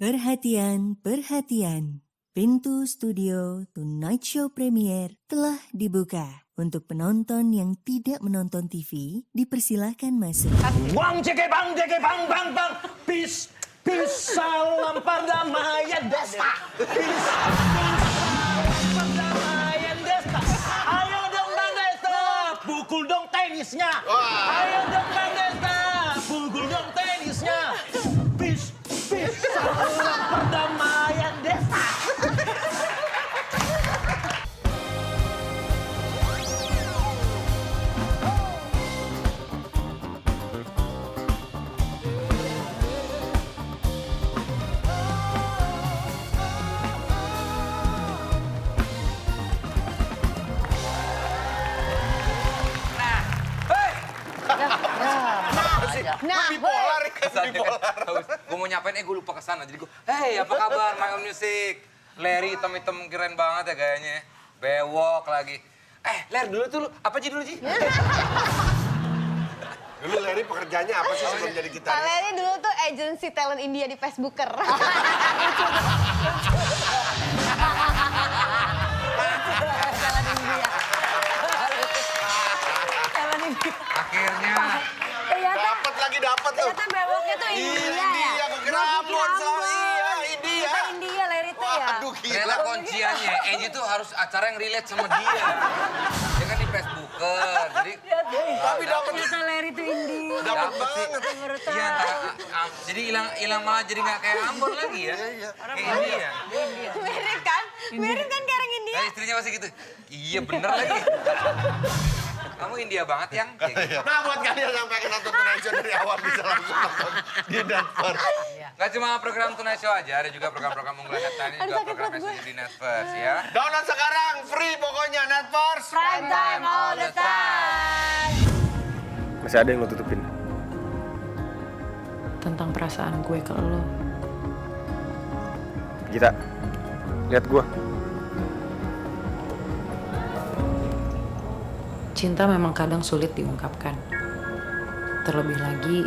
Perhatian, perhatian. Pintu studio Tonight Show Premier telah dibuka. Untuk penonton yang tidak menonton TV, dipersilahkan masuk. Wang ceke bang bang. Peace, peace, salam perdamaian desa. Peace, salam perdamaian desa. Ayo dong Bang Desta, pukul dong tenisnya. Ayo dong Bang Desta, pukul dong tenisnya. Peace, peace, salam perdamaian desa. Nah, bipolar kan, bipolar. gue mau nyapain, gue lupa kesana. Jadi gue, hey apa kabar My Own Music? Larry hitam-hitam keren banget ya gayanya. Bewok lagi. Ler dulu tuh lu, apa aja dulu Ji? Dulu Larry pekerjaannya apa sih sebelum jadi Pak gitaris? Larry dulu tuh agensi talent India di Facebooker. Akhirnya. Dapat tuh. Ternyata bewoknya tuh India ya? Aku kira Ambon, iya India. Kita India Larry tuh ya? Aduh gila. Ternyata kunciannya, Angie tuh harus acara yang relate sama dia. Dia kan di Facebooker, jadi... Tapi dapat Ternyata Larry tuh India. dapat sih. banget. Iya, jadi hilang malah jadi nggak kayak Ambon lagi ya. Kayak India. Mirip kan? Mirip kan kayak orang India? Nah, istrinya masih gitu. Iya bener lagi. Kamu India banget yang kayak gitu. Nah buat kalian yang pengen nonton Tonight Show dari awal bisa langsung nonton di Netflix. Gak cuma program Tonight Show aja, ada juga program-program unggulan lain, juga program eksklusif di Netflix ya. Download sekarang, free pokoknya Netflix. Prime time all the time. Masih ada yang lo tutupin? Tentang perasaan gue ke lo. Gita, lihat gua. Cinta memang kadang sulit diungkapkan. Terlebih lagi,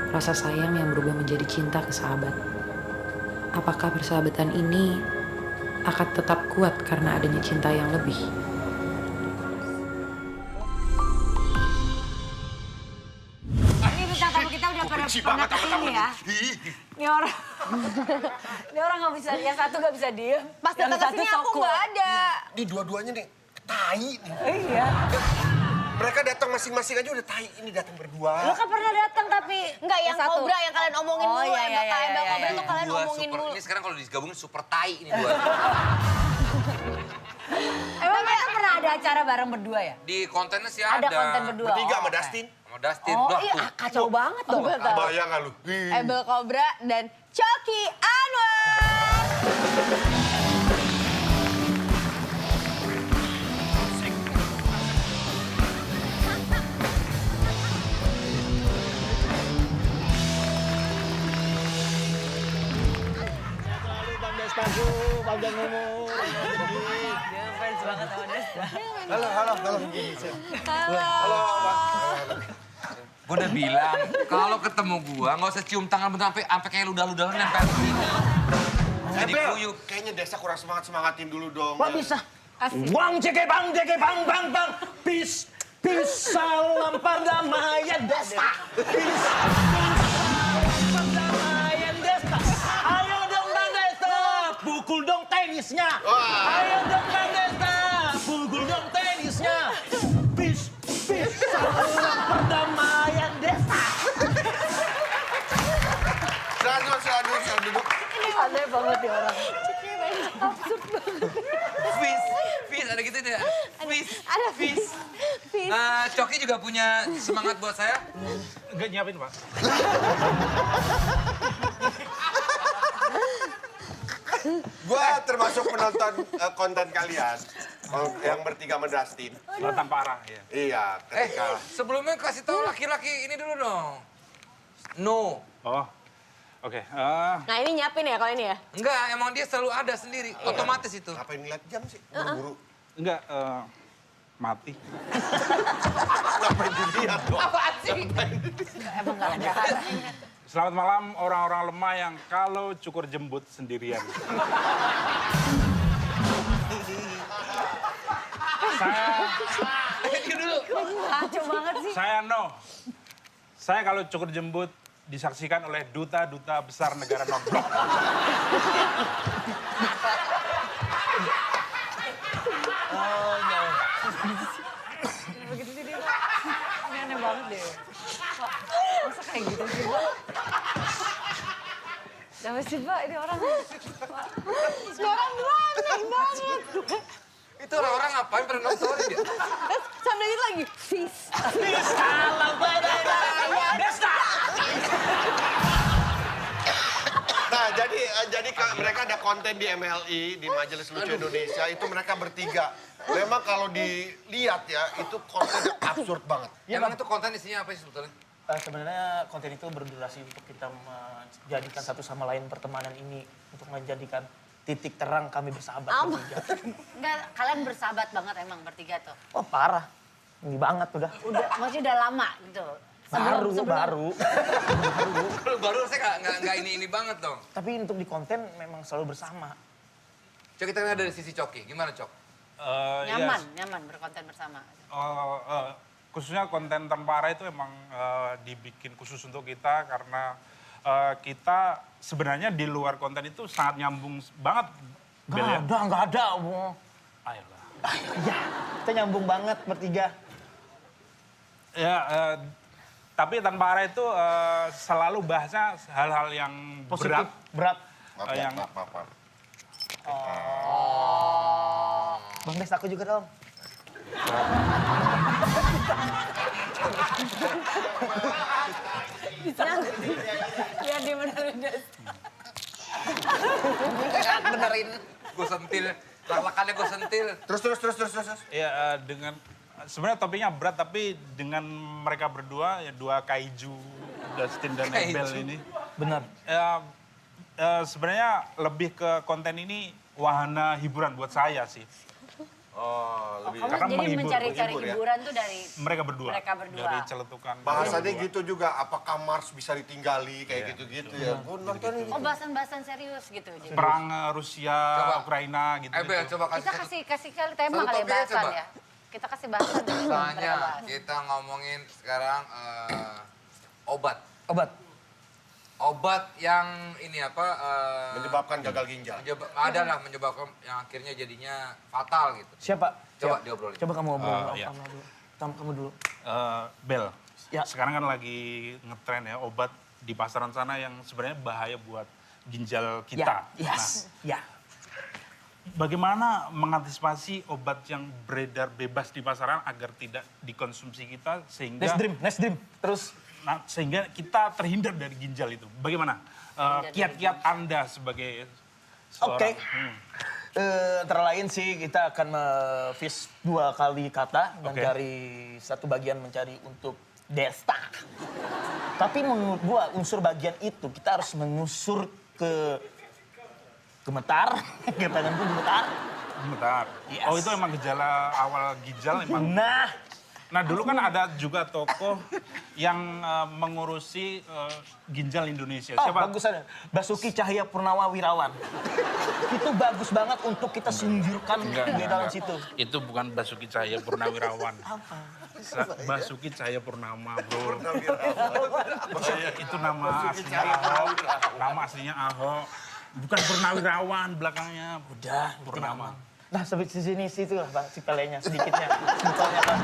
rasa sayang yang berubah menjadi cinta ke sahabat. Apakah persahabatan ini akan tetap kuat karena adanya cinta yang lebih? Ini bintang tamu kita udah pada kesini ya. Ini orang nggak bisa, yang satu nggak bisa diem. Pas datang kesini aku nggak ada. Ini dua-duanya nih, tai nih. Iya. Mereka datang masing-masing aja udah tai, ini datang berdua. Lu kan pernah datang tapi nggak yang Cobra yang kalian omongin mulu. iya, Yang Embel Cobra tuh kalian Dua omongin super, mulu. ini sekarang kalau digabungin super tai ini dua. Emang mereka pernah ada acara bareng berdua ya? Di kontennya sih ada. Ada konten berdua. Bertiga sama oke. Dustin. Sama Dustin. Oh Wah, iya, tuh. kacau banget dong. Bayang nggak lu? Embel Cobra dan Coki Anwar. Bang Destaku, panjang umur. Dia fans banget sama Desta. Halo. Gue udah bilang, kalau ketemu gua nggak usah cium tangan bentar sampai kayak ludah-ludahan nempel di sini. Jadi kuyup. Kayaknya Desa kurang semangatin dulu dong. Kok bisa? Wang ceke bang bang. Peace, peace, salam perdamaian desa. Peace, salam perdamaian desa. Ayo dong Bang Desta, pukul dong tenisnya. Ayo dong Bang Desta, pukul dong tenisnya. Peace, peace, salam perdamaian desa. Silahkan duduk. Aneh banget ya orang. Fis, ada gitu deh. Ada Fis. Coki juga punya semangat buat saya. Enggak nyiapin, Pak. Gua termasuk penonton konten kalian. Yang bertiga sama Dustin. Batang parah, ya. Iya, ketika... Sebelumnya kasih tahu laki-laki ini dulu dong. No. Oh, oke. Nah ini nyiapin ya kalau ini ya? Enggak, emang dia selalu ada sendiri. Otomatis itu. Ngapain ngeliat jam sih? Buru-buru. Enggak, mati. Ngapain dilihat dong? Apaan sih? Emang gak ada. Selamat malam orang-orang lemah yang kalau cukur jembut sendirian. Saya no. Saya kalau cukur jembut disaksikan oleh duta-duta besar negara non-blok. Begitu sih dia, Pak. Ini aneh banget deh. Pak, masa kayak gitu sih, Pak? Kenapa sih, Pak? Ini orang... Sekarang dua aneh banget. Itu orang-orang ngapain pada nontonin dia? Terus sambil gitu lagi, fish. Nah, jadi mereka ada konten di MLI, di Majelis Lucu Indonesia, itu mereka bertiga. Memang kalau dilihat ya, itu konten yang absurd banget. Emang itu konten isinya apa sih sebetulnya? Sebenarnya konten itu berdurasi untuk kita menjadikan satu sama lain pertemanan ini. Untuk menjadikan titik terang kami bersahabat bertiga. Enggak, kalian bersahabat banget emang bertiga tuh. Oh parah, ini banget udah. Maksudnya udah lama gitu. Baru. Baru saya nggak ini banget dong. Tapi untuk di konten memang selalu bersama. Cok, kita lihat dari sisi Coki. Gimana, Cok? Nyaman berkonten bersama. Khususnya konten tanpa arah itu emang dibikin khusus untuk kita karena kita sebenarnya di luar konten itu sangat nyambung banget. Nggak ada. Ayolah. Ya, kita nyambung banget bertiga. Ya, tapi tanpa arah itu selalu bahasnya hal-hal yang Positif, berat. yang Bang Des, aku juga dong. Biar dia benerin Des. Benerin. Gue sentil. Lak-lakannya gue sentil. Terus. ya dengan sebenarnya topiknya berat tapi dengan mereka berdua ya dua kaiju Dustin dan Abel ini. Benar. Sebenarnya lebih ke konten ini wahana hiburan buat saya sih. Kamu Karena jadi menghibur, mencari-cari menghibur ya. hiburan tuh dari Mereka berdua. Dari celetukan. Bahasanya gitu juga, apakah Mars bisa ditinggali, kayak gitu-gitu ya. Gue nonton ini. Oh, bahasan-bahasan serius gitu. Jadi. Perang Rusia, Coba. Ukraina gitu. Abel, coba Kita kasih kali tema Satu kali ya, topiknya bahasan coba. ya. Kita kasih bahasan deh. Misalnya kita ngomongin sekarang obat. Obat yang ini apa? Menyebabkan gagal ginjal. Menyebabkan yang akhirnya jadinya fatal gitu. Siapa? Coba diobrolin. Coba kamu ngobrol. iya. Kamu dulu. Bel, Ya. sekarang kan lagi ngetren ya obat di pasaran sana yang sebenarnya bahaya buat ginjal kita. Ya. Bagaimana mengantisipasi obat yang beredar bebas di pasaran agar tidak dikonsumsi kita sehingga Nice dream. Terus sehingga kita terhindar dari ginjal itu. Bagaimana kiat-kiat Anda sebagai seorang? antara lain sih kita akan fish 2 kali kata dan Oke. dari satu bagian mencari untuk Desta. Tapi menurut gua unsur bagian itu kita harus mengusur ke gemetar, ke tanganku gemetar. Bentar. Yes. Oh itu emang gejala awal ginjal emang. Nah dulu kan ada juga tokoh yang mengurusi ginjal Indonesia. Oh, Siapa? bagusan. Basuki Cahaya Purnama Wirawan. Itu bagus banget untuk kita singkirkan di dalam situ. Itu bukan Basuki Cahaya Purnawirawan. Basuki Cahaya Purnama, bro. Itu nama aslinya Ahok. Nama aslinya Ahok. Bukan Purnawirawan belakangnya. Udah, Purnama. Nah, sampai sini situ lah, Pak, si pelenya sedikitnya. Simpelnya kan.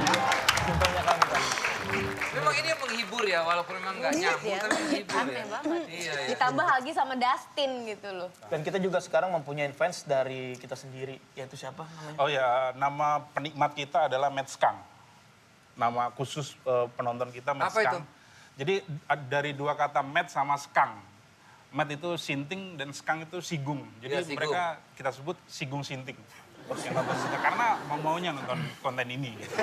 Memang ini yang menghibur ya, walaupun memang nggak nyambung, tapi menghibur ya. Aneh banget. Iya. Ditambah lagi sama Dustin gitu loh. Dan kita juga sekarang mempunyai fans dari kita sendiri, yaitu siapa namanya? Oh ya, nama penikmat kita adalah Matt Skang. Nama khusus penonton kita Matt Apa Skang. itu? Jadi dari dua kata Matt sama Skang. Matt itu sinting dan Skang itu sigung. Jadi Iya, sigung. mereka kita sebut sigung sinting. Yang nonton kita karena maunya nonton konten ini. Gitu.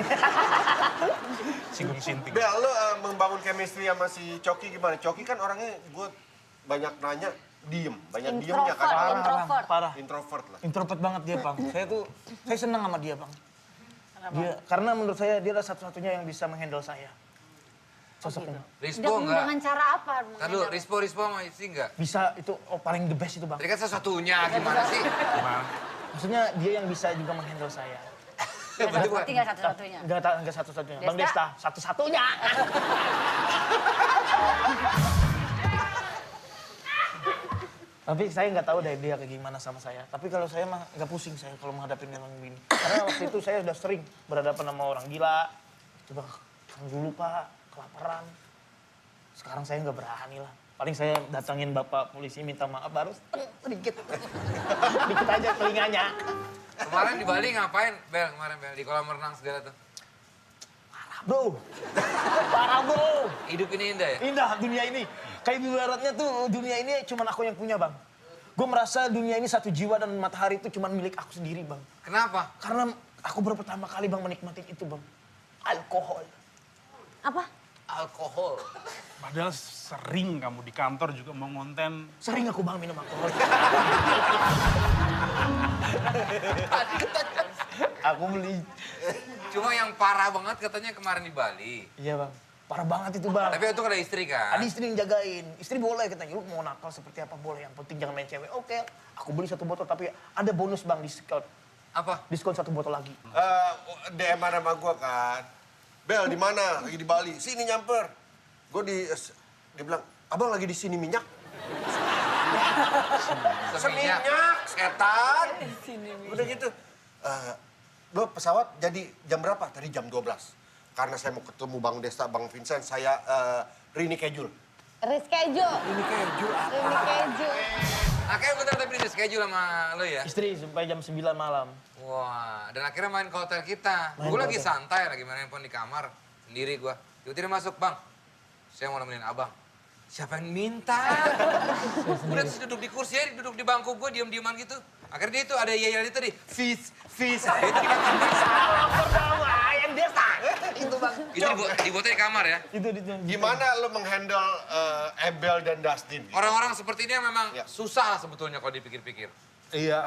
Sigung sinting. Bel, lo membangun chemistry sama si Coki gimana? Coki kan orangnya gue banyak nanya, diem. Banyak diemnya kan. Parah. Introvert lah. Introvert banget dia, Bang. Saya senang sama dia, Bang. Dia, karena menurut saya dia adalah satu-satunya yang bisa menghandle saya. Sosoknya. Rispo enggak? Dengan cara apa? Ntar dulu, Rispo sama Isi enggak? Bisa, itu paling the best itu Bang. Tadi kan satu-satunya, gimana sih? Gimana? Maksudnya dia yang bisa juga menghandle saya. Tinggal satu-satunya. Enggak satu-satunya. Bang Desta, satu-satunya. Tapi saya nggak tahu deh dia kayak gimana sama saya. Tapi kalau saya mah nggak pusing saya kalau menghadapi orang begini. Karena waktu itu saya udah sering berhadapan sama orang gila. Coba dulu Pak, kelaparan. Sekarang saya nggak berani lah. Paling saya datangin bapak polisi minta maaf baru sedikit. Dikit aja telinganya. Kemarin di Bali ngapain, Bel? Kemarin Bel, di kolam renang segala tuh. Bro, parah bro. Hidup ini indah ya? Indah dunia ini. Kayak ibaratnya tuh dunia ini cuma aku yang punya Bang. Gue merasa dunia ini satu jiwa dan matahari itu cuma milik aku sendiri Bang. Kenapa? Karena aku baru pertama kali Bang menikmati itu Bang. Alkohol. Apa? Alkohol. Padahal sering kamu di kantor juga mau ngonten. Sering aku Bang minum alkohol. Aku beli. Cuma yang parah banget katanya kemarin di Bali. Iya Bang. Parah banget itu Bang. Tapi itu ada istri kan? Ada istri yang jagain. Istri boleh katanya, lu mau nakal seperti apa boleh. Yang penting jangan main cewek. Oke, aku beli 1 botol tapi ada bonus Bang diskon. Apa? Diskon 1 botol lagi. DM sama gua kan. Bel di mana? Lagi di Bali. Sini nyamper. Gue dia bilang, "Abang lagi di sini minyak." Seminyak. Seminyak, setan. Udah gitu. Lo pesawat jadi jam berapa? Tadi jam 12. Karena saya mau ketemu Bang Desta, Bang Vincent, saya reschedule. Reschedule. Reschedule apa? Reschedule. Akhirnya bentar tapi di schedule sama lo ya? Istri sampai jam 9 malam. Wah, dan akhirnya main ke hotel kita. Main Gue ke lagi hotel. santai, lagi main handphone di kamar. Sendiri gue. Tiba-tiba masuk, Bang. Saya mau nemenin abang. Siapa yang minta? Udah terus duduk di kursi aja, duduk di bangku gue, diem-dieman gitu. Akhirnya dia itu ada yel itu di fish. Itu di Ayam Desta. Itu Bang. Itu dibuatnya di kamar ya. Itu. Gimana lo menghandle Ebel dan Dustin? Orang-orang seperti ini memang Ya. susah sebetulnya kalau dipikir-pikir. Iya,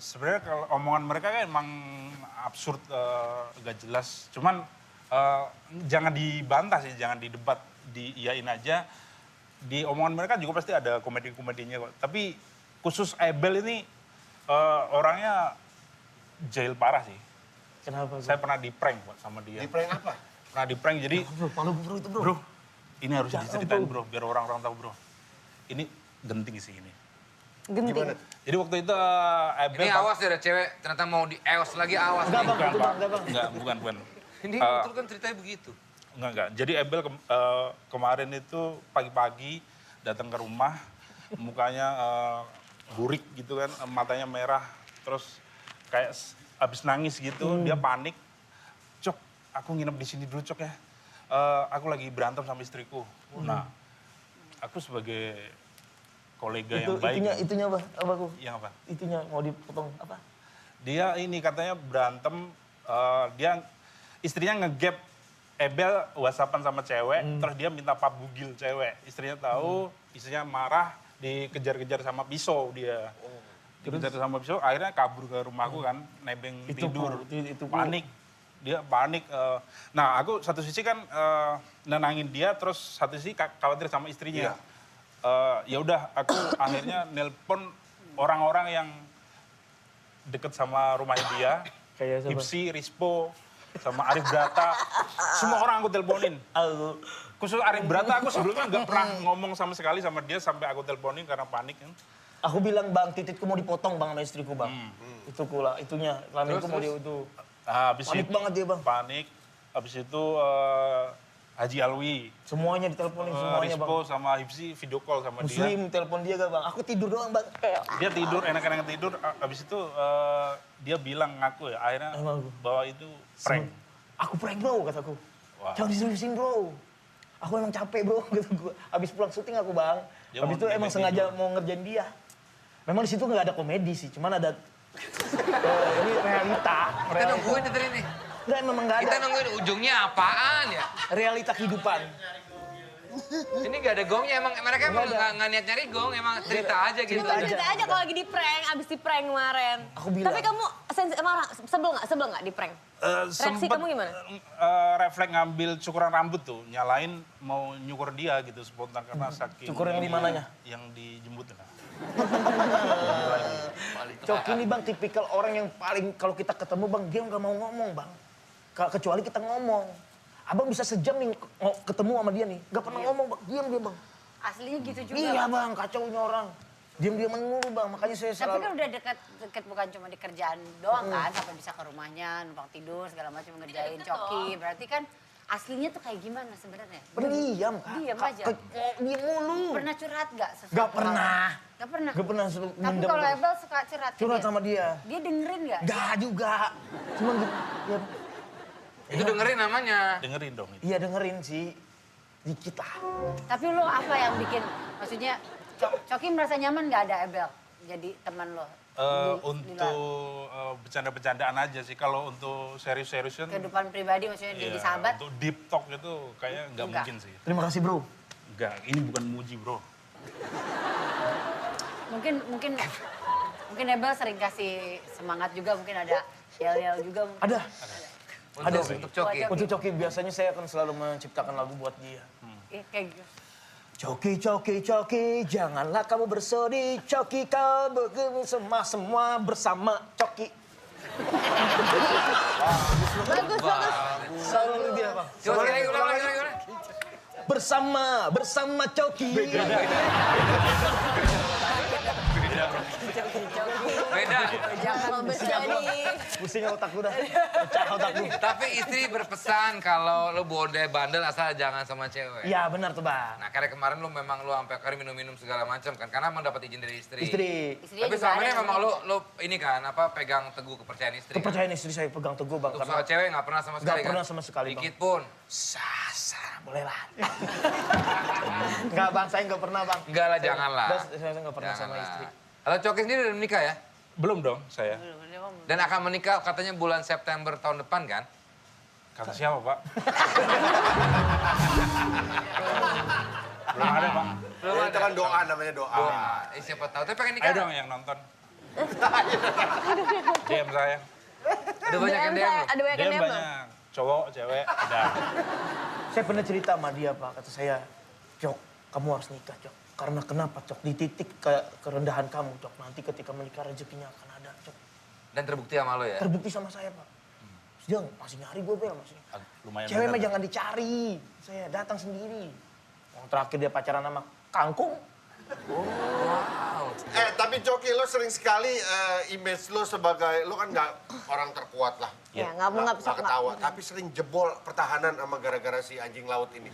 sebenarnya kalau omongan mereka kan emang absurd, gak jelas. Cuman jangan dibantah sih, jangan didebat, diiyain aja. Di omongan mereka juga pasti ada komedi-komedinya kok. Tapi khusus Ebel ini orangnya jahil parah sih. Kenapa? Saya pernah di-prank Pak, sama dia. Di prank apa? Pernah di-prank, jadi Malu bro itu bro. bro, ini harus diceritain bro, biar orang-orang tahu bro. Ini genting sih ini. Genting. Jadi waktu itu Ebel... Ini awas ya ada cewek, ternyata mau di-eos lagi, awas. Enggak nih. Bang, itu Bang, enggak Bang. Enggak, bukan. Ini betul kan ceritanya begitu. Enggak. Jadi Ebel kemarin itu pagi-pagi datang ke rumah, mukanya burik gitu kan, matanya merah, terus kayak abis nangis gitu, dia panik. Cok, aku nginep di sini dulu Cok ya. Aku lagi berantem sama istriku. Nah, aku sebagai kolega yang baik. Itunya apa? Apa aku? Yang apa? Itunya mau dipotong apa? Dia ini katanya berantem, dia istrinya ngegap Ebel whatsappan sama cewek, terus dia minta Pak Bugil cewek. Istrinya tahu, istrinya marah, dikejar-kejar sama pisau dia. Dikejar sama pisau, akhirnya kabur ke rumahku kan, nebeng Itu, tidur. Bu, itu, Bu. Panik, dia panik. Nah aku satu sisi kan nenangin dia, terus satu sisi khawatir sama istrinya. Ya udah, aku akhirnya nelpon orang-orang yang deket sama rumahnya dia. Kayak siapa? Ipsi, Rispo, sama Arif Brata. Semua orang aku teleponin. Khusus Arif Brata, aku sebelumnya nggak pernah ngomong sama sekali sama dia sampai aku teleponin karena panik kan. Aku bilang Bang, titikku mau dipotong Bang sama istriku Bang. Itu kula, itunya. Kelaminku mau dia itu. Habis Panik itu, banget dia Bang. Panik. Habis itu Haji Alwi, Semuanya diteleponin semuanya Rispo Bang. sama Ipsi video call sama dia. Muslim telepon dia gak Bang? Aku tidur doang Bang. Dia tidur, enak-enak tidur. Habis itu dia bilang ngaku ya, akhirnya Emang. bahwa itu prank. Aku prank bro, kataku. Wah. Jangan diseriusin bro. Aku emang capek bro, gitu gue. Habis pulang syuting aku Bang. Dia Habis mau itu emang nebeng sengaja tidur. mau ngerjain dia. Memang di situ nggak ada komedi sih, cuman ada ini realita. Kita nungguin dari ini. Enggak, memang nggak ada. Kita nungguin ujungnya apaan ya? Realita kehidupan. Ini nggak ada gongnya, emang mereka emang nggak niat nyari gong, emang cerita aja gitu. Cerita aja kalau lagi di prank, abis di prank kemarin. Aku bilang. Tapi kamu sebel nggak di prank? Reaksi kamu gimana? Refleks ngambil cukuran rambut tuh, nyalain mau nyukur dia gitu spontan karena saking... Cukur yang di mananya? Yang dijembut lah. Coki ini bang tipikal orang yang paling kalau kita ketemu bang dia nggak mau ngomong bang. Kecuali kita ngomong. Abang bisa sejam nih ketemu sama dia nih, nggak pernah ngomong bang, diam dia bang. Aslinya gitu juga. Iya bang, kacaunya orang. Diam-diaman mulu bang, makanya saya Tapi selalu... kan udah deket bukan cuma di kerjaan doang kan, sampai bisa ke rumahnya, numpang tidur, segala macam ngerjain coki. Berarti kan aslinya tuh kayak gimana sebenarnya? Pendiam kak. Diam aja. Diam mulu. Pernah curhat gak? Gak pernah. Gak pernah? Gak pernah. Tapi kalau Ebel suka curhat ke Curhat dia? sama dia. Dia dengerin gak? Gak juga. Cuma gitu. Ya, Itu dengerin namanya. Dengerin dong itu. iya dengerin sih. Dikit lah. Tapi lo apa yang bikin, maksudnya Coki merasa nyaman gak ada Ebel jadi teman lo? Untuk bercanda-bercandaan aja sih. Kalau untuk serius-seriusan... Kehidupan pribadi maksudnya jadi sahabat? Untuk deep talk itu kayaknya nggak mungkin sih. Terima kasih bro. Enggak, ini bukan muji bro. Mungkin Ebel sering kasih semangat juga, mungkin ada yel-yel juga. Ada. Ada sih. Untuk Coki. Untuk Coki biasanya saya akan selalu menciptakan lagu buat dia. Kayak gitu. Coki, Coki, Coki, janganlah kamu bersedih. Coki, kau semua bersama Coki. Bagus. Selalu dia bang. Coba sekali lagi, ulang lagi. Bersama Coki. Beda. Jangan bersedih. Pusing otak gue dah. Pecah otak gue. Tapi istri berpesan kalau lu bonde bandel asal jangan sama cewek. Iya benar tuh bang. Nah, karena kemarin lu memang lu sampai akhirnya minum-minum segala macam kan, karena emang dapat izin dari istri. Istri. Istrinya Tapi juga selama ada ini yang memang lu ini kan apa pegang teguh kepercayaan istri. Kan? Kepercayaan istri saya pegang teguh bang. Untuk soal cewek nggak pernah sama sekali pernah kan? sama sekali, Bang. Dikit pun. Sasa, boleh lah. Enggak bang, saya enggak pernah bang. Enggak lah, janganlah. Saya enggak pernah sama Janganlah. istri. Kalau Coki sendiri udah menikah ya? Belum dong saya. Dan akan menikah katanya bulan September tahun depan kan? Kata siapa pak? Belum ada pak. Belum Ya, ada. itu kan doa namanya doa. Siapa tahu. Tapi pengen nikah. Ayo dong yang nonton. DM saya. Ada banyak yang DM. Ada banyak yang DM DM loh. banyak. Cowok, cewek, ada. Saya pernah cerita sama dia pak, kata saya, Cok, kamu harus nikah Cok. Karena kenapa Cok? Di titik kerendahan kamu Cok. Nanti ketika menikah rezekinya akan ada Cok. Dan terbukti sama lo ya? Terbukti sama saya pak. Dia masih nyari gue Bel, masih. Lumayan Cewek bener, mah kan? jangan dicari. Saya datang sendiri. Yang terakhir dia pacaran sama kangkung. Tapi Coki, lo sering sekali image lo sebagai, lo kan nggak orang terkuat lah. Ya, nggak bisa ketawa, tapi sering jebol pertahanan sama gara-gara si anjing laut ini.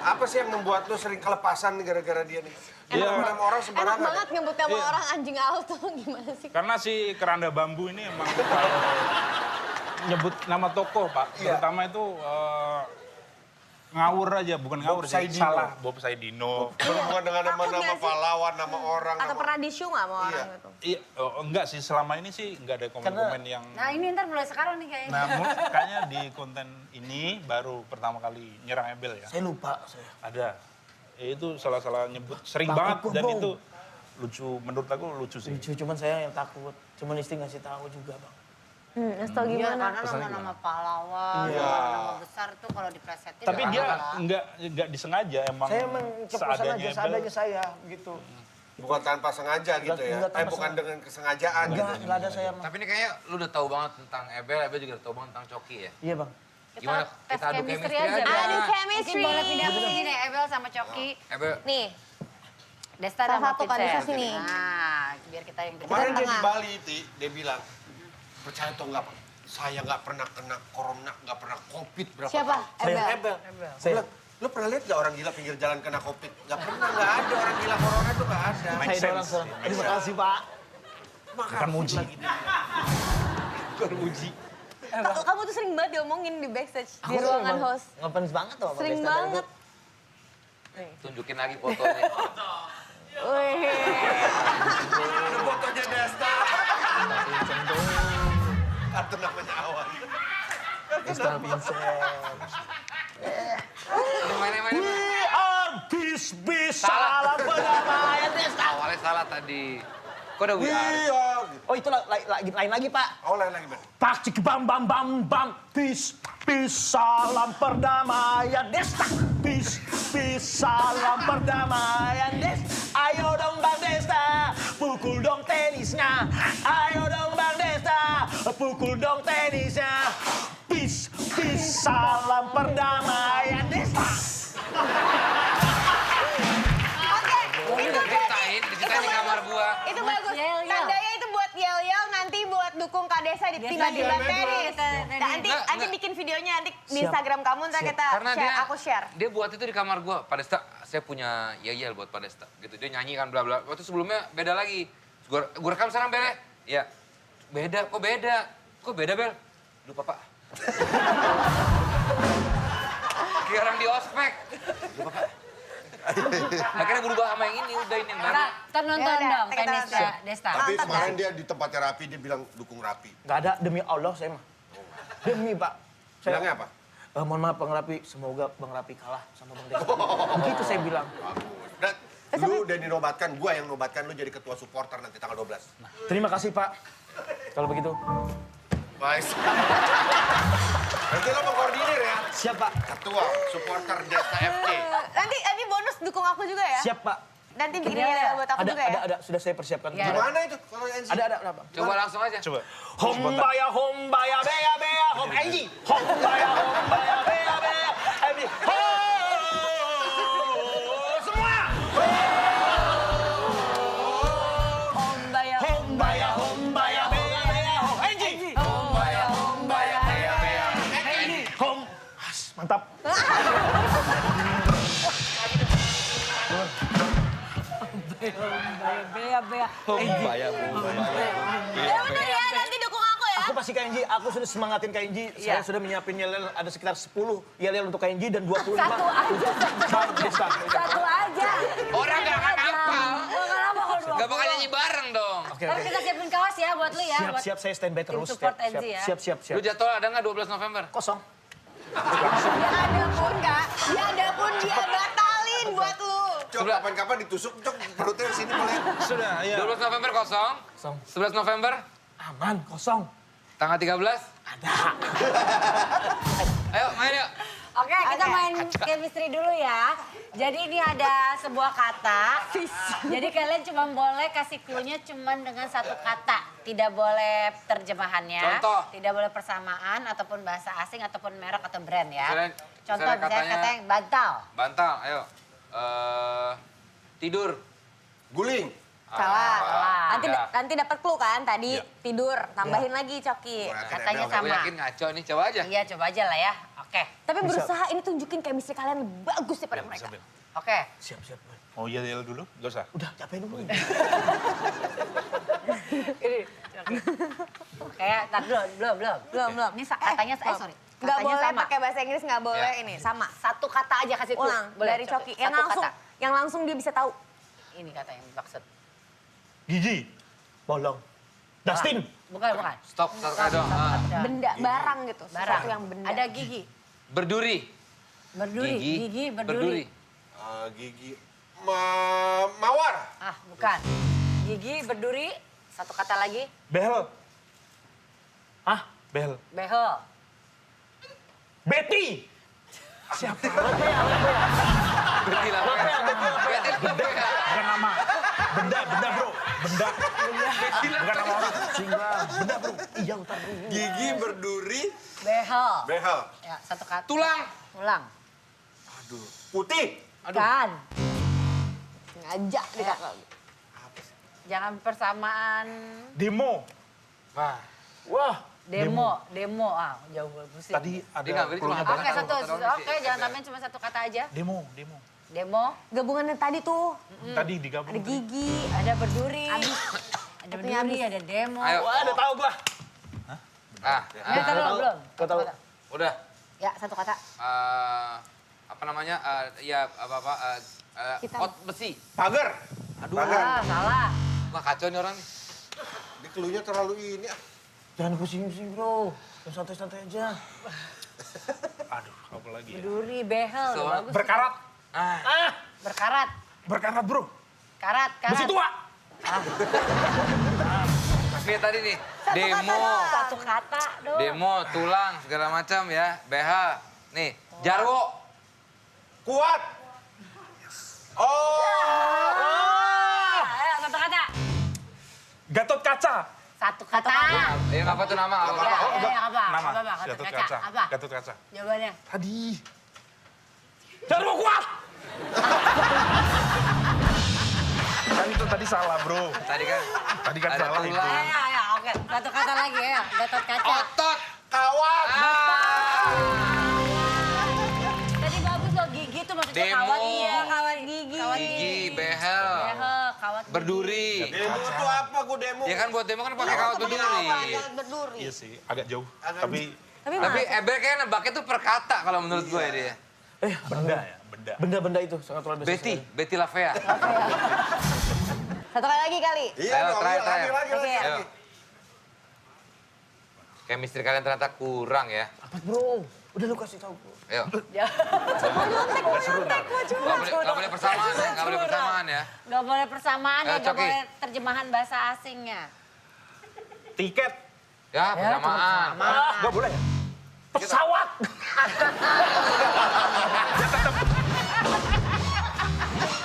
Apa sih yang membuat lo sering kelepasan gara-gara dia nih? Emang sama orang Enak sembarangan. banget nyebut nama orang anjing laut tuh gimana sih? Karena si keranda bambu ini emang kalau nyebut nama tokoh pak, terutama itu ngawur aja, bukan ngawur sih, Saidino. salah. Bob Saidino. Bukan dengan Takut nama-nama nggak sih? pahlawan, nama orang. Atau nama- pernah di-show nggak sama orang Iya. gitu? Iya, enggak sih, selama ini sih enggak ada komen-komen yang... Nah ini ntar mulai sekarang nih kayaknya. Nah, kayaknya di konten ini baru pertama kali nyerang Ebel ya. Saya lupa saya. Ada. Itu salah-salah nyebut, sering Bang banget Kuku, dan Bang. itu lucu, menurut aku lucu sih. Lucu, cuman saya yang takut. Cuman istri ngasih tahu juga bang. Ngasih tau Iya, gimana? karena nama-nama pahlawan, nama besar tuh kalau diplesetin. Tapi nggak dia apa-apa. enggak disengaja emang Saya emang ceplosan aja, Ebel. seadanya saya gitu. Bukan tanpa sengaja gitu ya. Enggak tanpa Bukan dengan kesengajaan gitu. Enggak ada saya mah. Tapi ini kayaknya lu udah tahu banget tentang Ebel juga udah tahu banget tentang Coki ya? Iya bang. Gimana? tes Kita adu chemistry chemistry aja. aja. Adu Mungkin chemistry. boleh pindah ke sini deh, Ebel sama Coki. Ebel, Nih, Desta Salah sama satu kan Vincent. bisa sini. Nah, biar kita yang Kemarin dia di tengah. Bali, dia bilang, percaya atau enggak, Pak? Saya nggak pernah kena corona, nggak pernah covid berapa Siapa? kali. Ebel. Ebel. Saya. Bilang, lo pernah lihat nggak orang gila pinggir jalan kena covid? Nggak pernah, nggak ada orang gila corona tuh nggak ada. Make Saya doang sense. seorang. Terima kasih pak. Bukan muji. Bukan muji. Kamu tuh sering banget diomongin di backstage, di Aku ruangan emang host. ngefans banget tuh sama Sering Desta dari banget. tunjukin lagi fotonya. Wih. Ada fotonya Desta. Atau namanya Awan. Desta Vincent. Mana. Kok ada we are? Gitu. Oh itu lain lagi Pak. Oh lain lagi, Ben. Pak cik bam bam bam bam. Peace, peace, salam perdamaian Desta. Peace, peace, salam perdamaian Desta. Ayo dong Bang Desta, pukul dong tenisnya. Ayo dong Bang Desta, pukul dong tenisnya. Peace, peace, salam perdamaian Desta. Diceritain di kamar gua. Itu bagus. Tandanya itu buat yel-yel, nanti buat dukung Kak Desa di tiba-tiba tenis. Nanti bikin videonya nanti di Instagram kamu, ntar kita Karena share, aku share. dia buat itu di kamar gua. Pak Desta, saya punya yel buat Pak Desta. Gitu, dia nyanyi kan bla bla. Waktu sebelumnya beda lagi. Gua rekam sekarang Bel. Ya. Beda, kok beda? Kok beda Bel? Lupa Pak. Kayak orang di ospek. Lupa Pak. Akhirnya berubah sama yang ini, udah ini yang baru. Kita nonton Yaudah, dong kita tenis nonton. Desta. Tapi kemarin dia di tempatnya Rapi, dia bilang dukung Rapi. Gak ada, demi Allah saya mah. Demi Pak. Bilangnya apa? Mohon maaf Bang Rapi, semoga Bang Rapi kalah sama Bang Desta. Begitu saya bilang. Bagus. Dan lu udah dinobatkan, gua yang nobatkan lu jadi ketua supporter nanti tanggal 12. Terima kasih Pak. Kalau begitu. Baik. Nanti lo mengkoordinir ya. Siap Pak. Ketua supporter Desta FC. Nanti bonus dukung aku juga ya. Siap Pak. Nanti bikin yel buat aku juga ya. Ada. Sudah saya persiapkan. Ya. Gimana itu kalau NC? Ada Pak. Coba langsung aja. Coba. Hombaya, bea, bea, hom, Angie. Hombaya, bea, bea, Angie. Ho! Semua! Hombaya. Hombaya, bea, bea, hom, Angie. Hombaya, bea, bea, Angie. Hom. Mantap. Bea. Ya bener ya, nanti dukung aku ya. Aku pasti KNJ, aku sudah semangatin KNJ. Saya sudah menyiapin yel-yel, ada sekitar 10 yel-yel untuk KNJ dan 25. Satu aja. Bang Desta. Satu aja. Orang gak akan hafal. Nggak apa kalau 20. Gak bakal nyanyi bareng dong. Oke. Ntar kita siapin kaos ya buat lu ya. Siap, saya standby terus. support NZ ya. Siap. Lu jadwal ada nggak 12 November? Kosong. Ya ada pun Kak, ya ada pun dia batalin buat lu. Cok, kapan-kapan ditusuk, Cok, perutnya di sini boleh. Sudah, ya. 12 November kosong. 11 November Aman, kosong. tanggal 13. Ada. Ayo main yuk. Oke, kita main chemistry dulu ya. Jadi ini ada sebuah kata. Jadi kalian cuma boleh kasih clue-nya cuma dengan satu kata. Tidak boleh terjemahannya. Contoh. Tidak boleh persamaan ataupun bahasa asing ataupun merek atau brand ya. Contoh misalnya misalnya kata yang bantal. Bantal, ayo. Tidur. Guling. Salah. Ya. Nanti dapat clue kan tadi tidur, tambahin lagi Coki. Katanya Aku sama. yakin ngaco nih, coba aja. Iya, coba aja lah ya. Oke. Tapi berusaha ini tunjukin chemistry kalian lebih bagus daripada mereka. Oke. Siap. Mau yel dulu? Gak usah. Udah, capain dulu. Kayak tak belum. Ini katanya sorry. Nggak Katanya boleh sama. pakai bahasa Inggris, nggak boleh ini, sama. Satu kata aja kasih clue. Ulang, Boleh, dari Coki. Yang Satu langsung, kata. yang langsung dia bisa tahu. Ini kata yang dimaksud. Gigi. Bolong. Dustin. Bukan. Stop, satu kali dong. Benda, barang gitu. Barang. Sesuatu yang benda. Ada gigi. Berduri. Gigi, berduri. Gigi. Mawar. Ah, bukan. Gigi, berduri. Satu kata lagi. Behel. Behel. Behel. Betty. Siapa? Berarti lah. Bukan nama. Benda bro. Benda. Bukan nama orang. Singa. Benda bro. Iya, ntar dulu. Gigi berduri. Behel. Behel. Ya, satu kata. Tulang. Aduh. Putih. Kan. Ngajak di kakak. Jangan persamaan. Demo. Wah. Demo. Jauh bagus sih. Tadi ada Dia nggak beri cuma clue-nya apa? banyak. Oke, jangan tambahin cuma satu kata aja. Demo. Demo. Gabungannya tadi tuh. Tadi digabung. Ada gigi. Ada berduri. Abis. Ada berduri, ada demo. Ayo. Wah, ada tahu gua. Udah tahu belum? Gua tahu. Udah. Ya, satu kata. Apa namanya? Pot besi. Pagar. Aduh. Ah, salah. Wah kacau nih orang nih. Ini clue-nya terlalu ini. Jangan pusing-pusing bro. Yang santai-santai aja. Aduh, apa lagi ya? Berduri, behel. So, Bagus. Berkarat. Berkarat. Berkarat bro. Karat. Besi tua. Ini tadi nih, demo. Satu kata dong. Demo, tulang, segala macam ya. BH. Nih, Jarwo. Kuat. Ayo, satu kata. Gatot kaca. Satu kata. Yang apa tuh nama? Apa? Apa? Nama. Apa? Gatot kaca. Apa? Gatot kaca. Jawabannya. Tadi. Jarwo kuat. Kan itu tadi salah, bro. Tadi kan ada salah itu. tulang. Ayo, oke. Satu kata lagi ya. Gatot kaca. Otot. Kawan. Tadi bagus loh, gigi tuh maksudnya Demo. kawat. Iya, kawat gigi. Kawat Gigi, behel. kawat gigi. Berduri. Demo itu apa gue demo? Ya kan buat demo kan pakai kawat berduri. Berduri. Iya sih, agak jauh. Tapi Tapi Eber kayaknya nebaknya tuh per kata kalau menurut gue ya dia. benda ya, benda. Benda-benda itu sangat luar biasa. Betty Lavea. Satu kali lagi kali. Iya Ayo, dong, terakhir. lagi. Oke. Ayo. Chemistry kalian ternyata kurang ya. Apa bro? Udah lu kasih tahu bro. Ayo. Cuma Nggak boleh persamaan ya. Nggak boleh persamaan ya. Gak boleh persamaan ya, Ayo, gak Coki. boleh terjemahan bahasa asingnya. Tiket. Ya, persamaan. Gak boleh ya? Pesawat.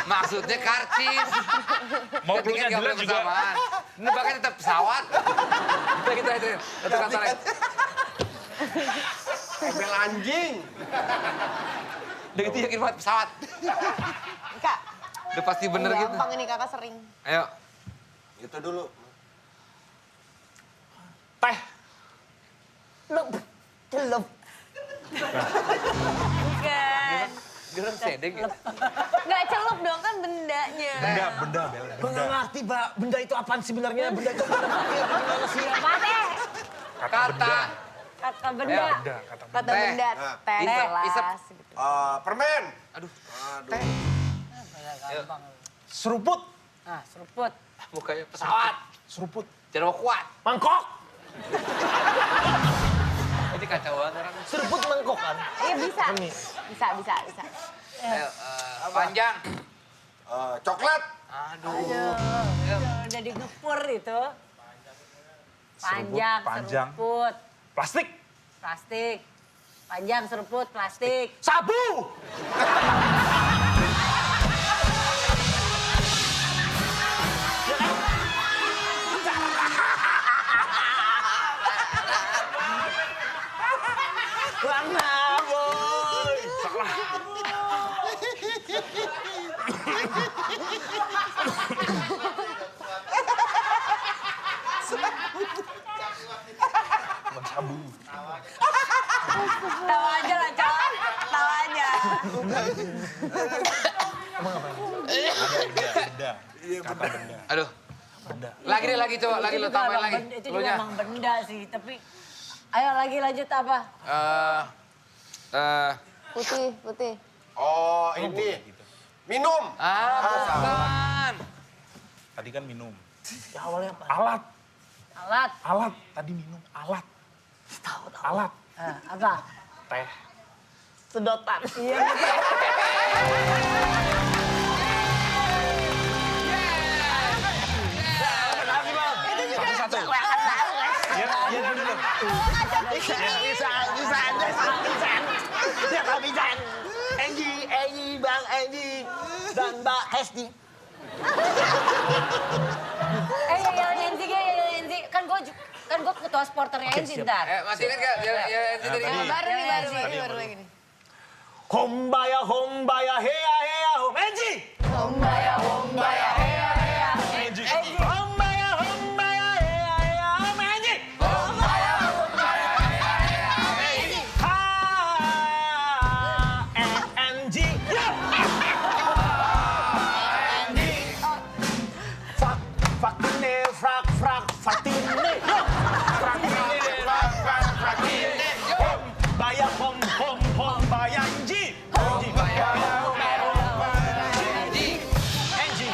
Maksudnya karcis. Mau Ketika clue-nya nggak boleh jelas juga. persamaan. Nebaknya tetap pesawat. Kita itu. Satu kata lagi. Embel anjing. Udah gitu yakin banget pesawat. Kak, Udah pasti bener gitu. gampang ini kakak sering. Ayo. Itu dulu. Teh. Celup. Bukan. Dia orang sedeng gitu. Nggak celup dong, kan bendanya. Benda, Bel. Gue nggak ngerti, Pak. Benda itu apaan sebenarnya? Benda itu apa? Gimana sih? Apa teh? Kata. Kata benda. Kata Teh. benda, teh, Isep, isep. gelas. Gitu. Permen. Aduh. Seruput. Nah, seruput. Mukanya pesawat. Seruput. Jarwo kuat. Mangkok. Ini kacau banget orang. Seruput mangkok kan? Iya bisa. Ini. Bisa. Ayo, panjang. Coklat. Aduh. Udah digepur itu. Panjang, panjang. seruput. Plastik. Plastik. Panjang, seruput, plastik. Sabu. Warna boy. Tahu aja lah, Cok. Tahu aja. Benda. Kata benda. Aduh. Lagi deh, lagi coba. Lagi lo juga tambahin emang lagi. Itu juga Elunya. emang benda sih, tapi... Ayo lagi lanjut apa? Putih. Oh, ini. Minum. Bukan. Tadi kan minum. Ya awalnya apa? Alat. Alat. Alat. Tadi minum. Alat. Alat. Apa? Teh. Sedotan. Iya. Satu-satu. Iya dulu. Bisa. Siapa bisa? Enji, Bang Enji. Dan Mbak Hesti. Ya Enzi. Kan gue ketua sporternya Enzi ntar. Masih ingat gak? Ya, itu tadi. Baru nih, baru lagi nih. Hombaya, heya, hom. Enji. Hombaya, heya, heya. Enji. Hombaya, heya, hom. Enji. H-E-N-G. Fakine, fatine. Fakine, Baya, hom, bayanji. Enji.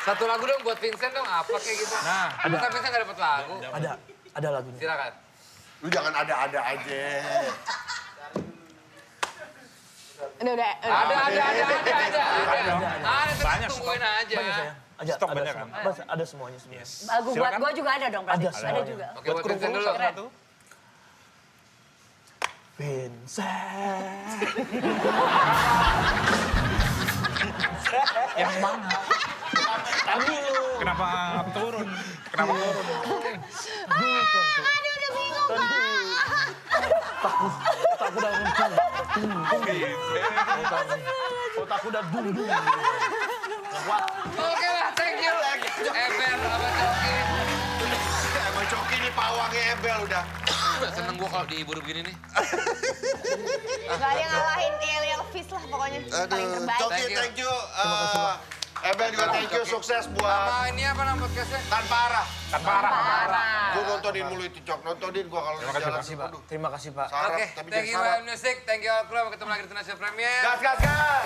Satu lagu dong buat Vincent dong, apa kayak gitu. Nah, Masa Vincent gak dapet lagu? Ada lagunya. Silakan. Lu jangan ada-ada aja. Udah. Ada. Banyak, Tungguin aja. Aja, Stok ada banyak semua. kan? Mas, ada semuanya. Lagu buat Silakan. gue juga ada dong berarti. Ada Ada semuanya. juga. Oke, buat Vincent dulu. Vincent. Yang mana? Tadi lu. Kenapa turun? Kenapa turun? Aduh, udah bingung, Pak. Otak udah kenceng. Otak udah dung. Oke lah, thank you. Ebel sama Coki. Emang Coki ini pawangnya Ebel udah. Seneng gua kalau dihibur begini nih. Gak ada yang ngalahin Yel Fis lah pokoknya. Paling Aduh, terbaik. Coki, thank you. Ebel juga thank you, sukses buat Sama ini apa nama podcastnya? Tanpa Arah. Tanpa arah. Gue nontonin mulu itu, Cok. Nontonin gue kalau Terima kasih, jalan. Pak. Aduh, Terima kasih, Pak. sarap, Oke, tapi thank jadi you sarap. Music, thank you all club. Ketemu lagi di National Premier. Gas, gas, gas.